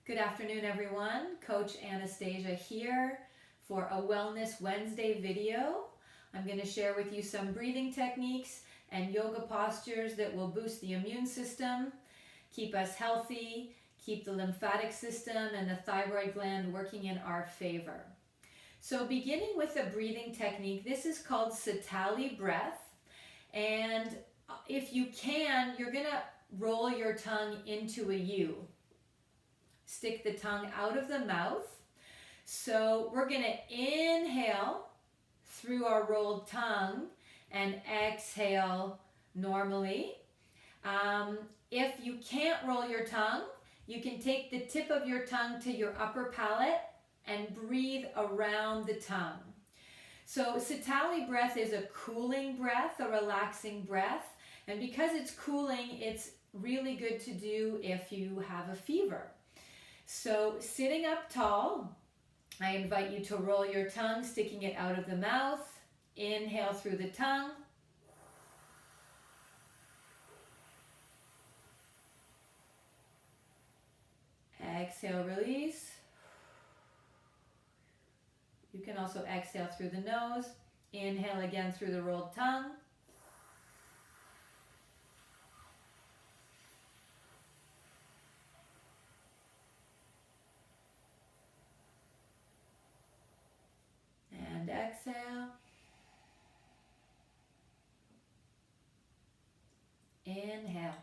Good afternoon, everyone. Coach Anastasia here for a Wellness Wednesday video. I'm going to share with you some breathing techniques and yoga postures that will boost the immune system, keep us healthy, keep the lymphatic system and the thyroid gland working in our favor. So beginning with a breathing technique, this is called Sitali breath. And if you can, you're going to roll your tongue into a U. Stick the tongue out of the mouth. So we're going to inhale through our rolled tongue and exhale normally. If you can't roll your tongue, you can take the tip of your tongue to your upper palate and breathe around the tongue. So Sitali breath is a cooling breath, a relaxing breath. And because it's cooling, it's really good to do if you have a fever. So sitting up tall, I invite you to roll your tongue, sticking it out of the mouth. Inhale through the tongue. Exhale, release. You can also exhale through the nose. Inhale again through the rolled tongue. And exhale. Inhale.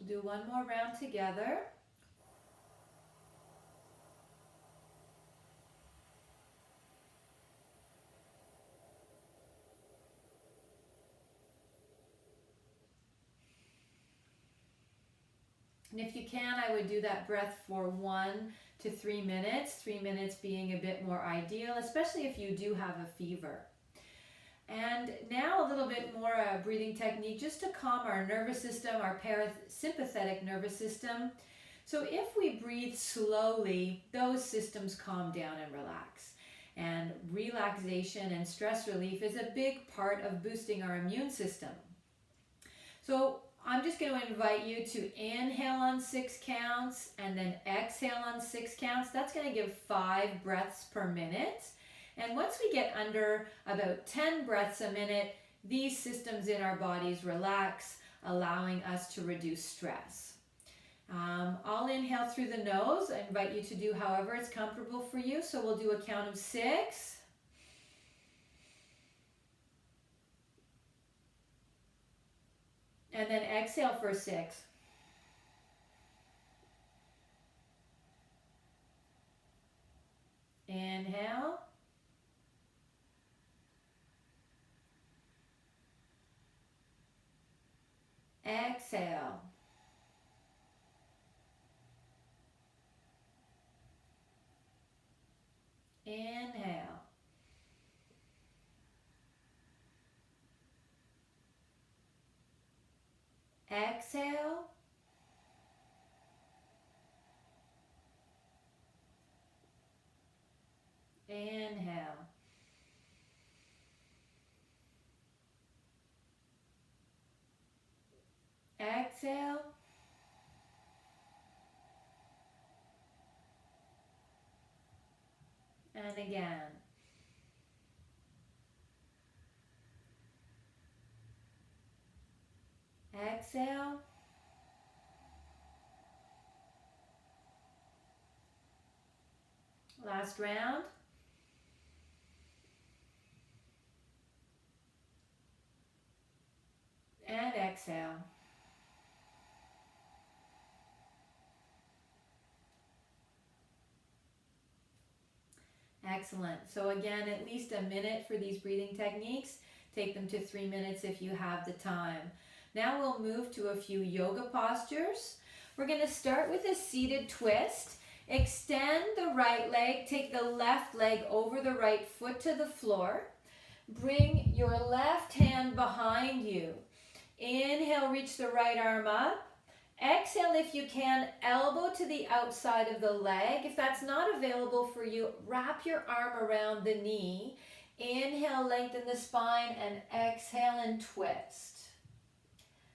We'll do one more round together. And if you can, I would do that breath for 1 to 3 minutes, 3 minutes being a bit more ideal, especially if you do have a fever. And now a little bit more breathing technique just to calm our nervous system, our parasympathetic nervous system. So if we breathe slowly, those systems calm down and relax. And relaxation and stress relief is a big part of boosting our immune system. So I'm just going to invite you to inhale on 6 counts and then exhale on 6 counts. That's going to give 5 breaths per minute. And once we get under about 10 breaths a minute, these systems in our bodies relax, allowing us to reduce stress. I'll inhale through the nose. I invite you to do however it's comfortable for you. So we'll do a count of 6. And then exhale for 6. Inhale. Exhale. Inhale. Exhale. Inhale. Exhale. And again. Exhale. Last round. And exhale. Excellent. So again, at least a minute for these breathing techniques. Take them to 3 minutes if you have the time. Now we'll move to a few yoga postures. We're going to start with a seated twist. Extend the right leg, take the left leg over the right foot to the floor. Bring your left hand behind you. Inhale, reach the right arm up. Exhale, if you can, elbow to the outside of the leg. If that's not available for you, wrap your arm around the knee. Inhale, lengthen the spine, and exhale and twist.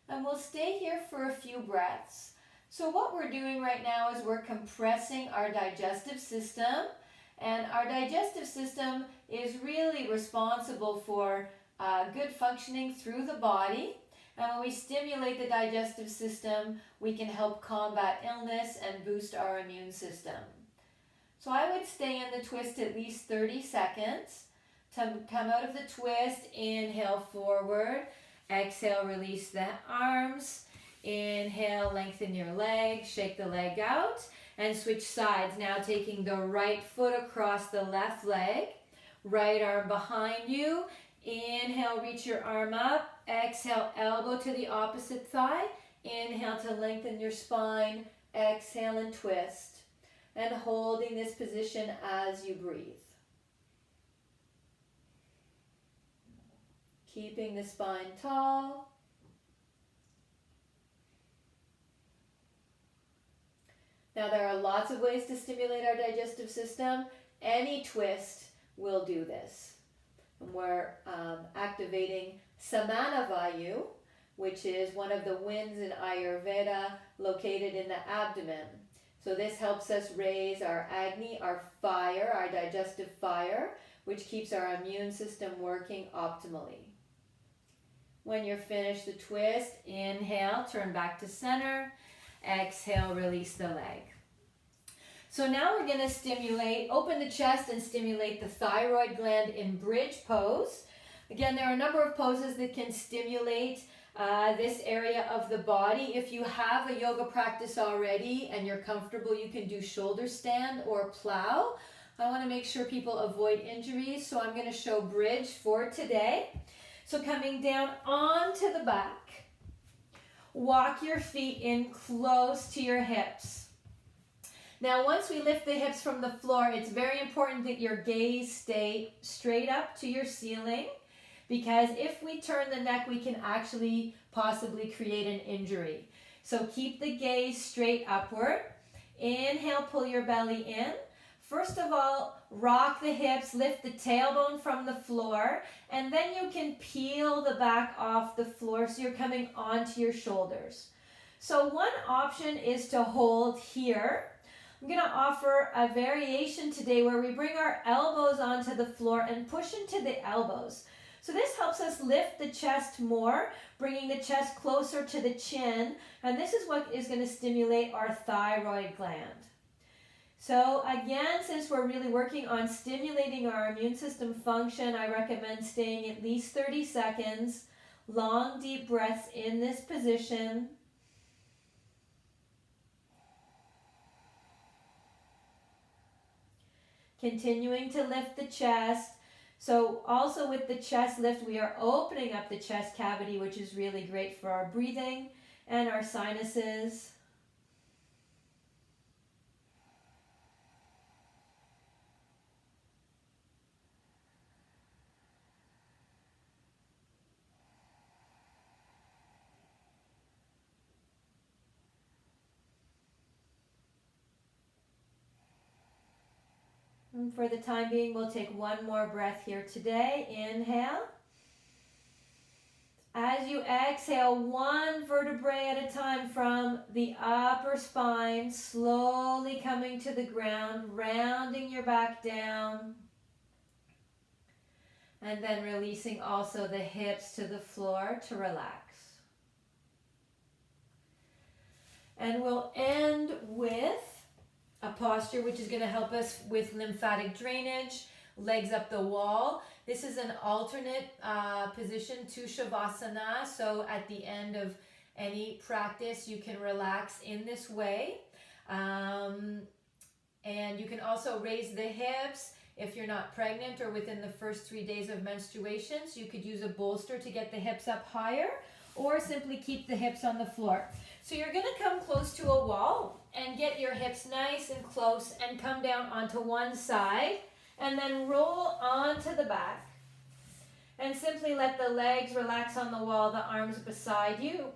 And we'll stay here for a few breaths. So what we're doing right now is we're compressing our digestive system. And our digestive system is really responsible for good functioning through the body. And when we stimulate the digestive system, we can help combat illness and boost our immune system. So I would stay in the twist at least 30 seconds. To come out of the twist, inhale forward. Exhale, release the arms. Inhale, lengthen your leg, shake the leg out, and switch sides. Now taking the right foot across the left leg, right arm behind you. Inhale, reach your arm up. Exhale, elbow to the opposite thigh. Inhale to lengthen your spine. Exhale and twist. And holding this position as you breathe. Keeping the spine tall. Now there are lots of ways to stimulate our digestive system. Any twist will do this. And we're activating Samana Vayu, which is one of the winds in Ayurveda located in the abdomen. So this helps us raise our Agni, our fire, our digestive fire, which keeps our immune system working optimally. When you're finished the twist, inhale, turn back to center. Exhale, release the leg. So now we're going to open the chest and stimulate the thyroid gland in bridge pose. Again, there are a number of poses that can stimulate this area of the body. If you have a yoga practice already and you're comfortable, you can do shoulder stand or plow. I want to make sure people avoid injuries, so I'm going to show bridge for today. So coming down onto the back. Walk your feet in close to your hips. Now, once we lift the hips from the floor, it's very important that your gaze stay straight up to your ceiling, because if we turn the neck, we can actually possibly create an injury. So keep the gaze straight upward. Inhale, pull your belly in. First of all, rock the hips, lift the tailbone from the floor, and then you can peel the back off the floor so you're coming onto your shoulders. So one option is to hold here. I'm going to offer a variation today where we bring our elbows onto the floor and push into the elbows. So this helps us lift the chest more, bringing the chest closer to the chin, and this is what is going to stimulate our thyroid gland. So again, since we're really working on stimulating our immune system function, I recommend staying at least 30 seconds. Long, deep breaths in this position. Continuing to lift the chest. So also with the chest lift, we are opening up the chest cavity, which is really great for our breathing and our sinuses. And for the time being, we'll take one more breath here today. Inhale. As you exhale, one vertebrae at a time from the upper spine, slowly coming to the ground, rounding your back down. And then releasing also the hips to the floor to relax. And we'll end with a posture which is going to help us with lymphatic drainage, legs up the wall. This is an alternate position to Shavasana. So at the end of any practice, you can relax in this way. And you can also raise the hips if you're not pregnant or within the first 3 days of menstruation. So you could use a bolster to get the hips up higher. or simply keep the hips on the floor. So you're going to come close to a wall and get your hips nice and close and come down onto one side and then roll onto the back. And simply let the legs relax on the wall, the arms beside you.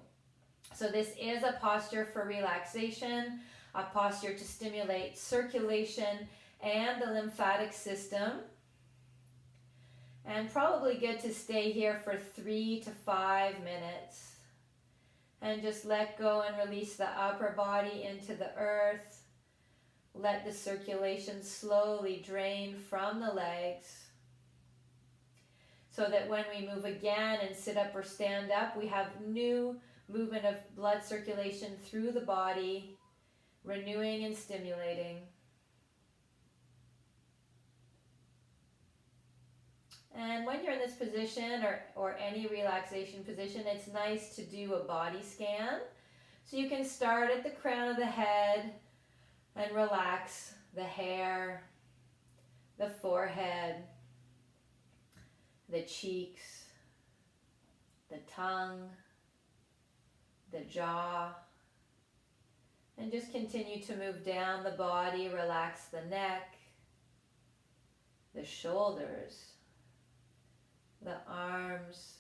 So this is a posture for relaxation, a posture to stimulate circulation and the lymphatic system. And probably good to stay here for 3 to 5 minutes. And just let go and release the upper body into the earth. Let the circulation slowly drain from the legs, so that when we move again and sit up or stand up, we have new movement of blood circulation through the body, renewing and stimulating. And when you're in this position or any relaxation position, it's nice to do a body scan. So you can start at the crown of the head and relax the hair, the forehead, the cheeks, the tongue, the jaw, and just continue to move down the body. Relax the neck, the shoulders, the arms,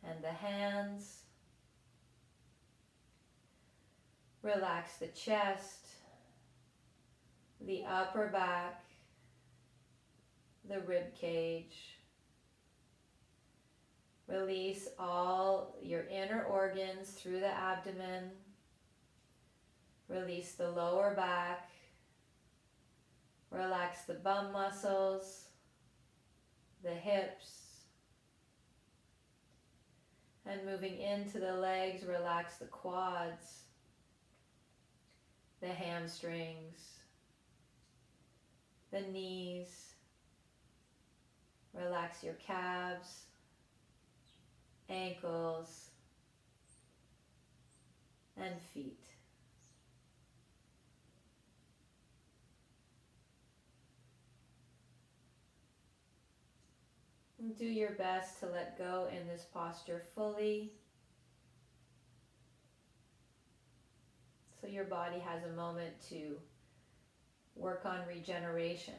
and the hands. Relax the chest, the upper back, the rib cage. Release all your inner organs through the abdomen. Release the lower back. Relax the bum muscles, the hips. And moving into the legs, relax the quads, the hamstrings, the knees. Relax your calves, ankles, and feet. And do your best to let go in this posture fully, so your body has a moment to work on regeneration.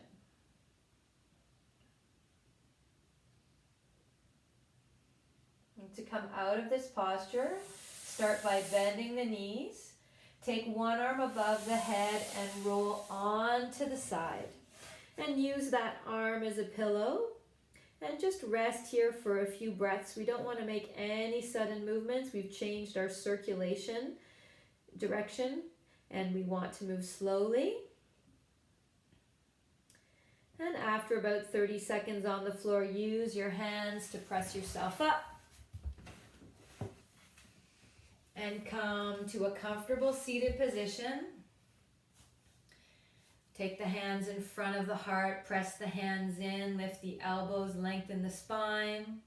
To come out of this posture, start by bending the knees. Take one arm above the head and roll on to the side. And use that arm as a pillow. And just rest here for a few breaths. We don't want to make any sudden movements. We've changed our circulation direction and we want to move slowly. And after about 30 seconds on the floor, use your hands to press yourself up. And come to a comfortable seated position. Take the hands in front of the heart, press the hands in, lift the elbows, lengthen the spine.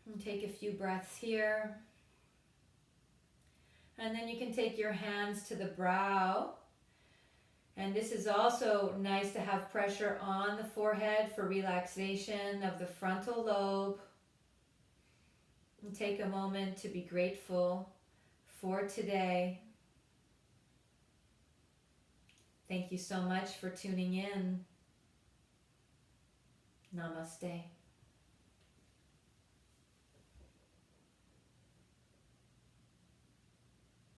And take a few breaths here. And then you can take your hands to the brow. And this is also nice to have pressure on the forehead for relaxation of the frontal lobe. And take a moment to be grateful for today. Thank you so much for tuning in. Namaste.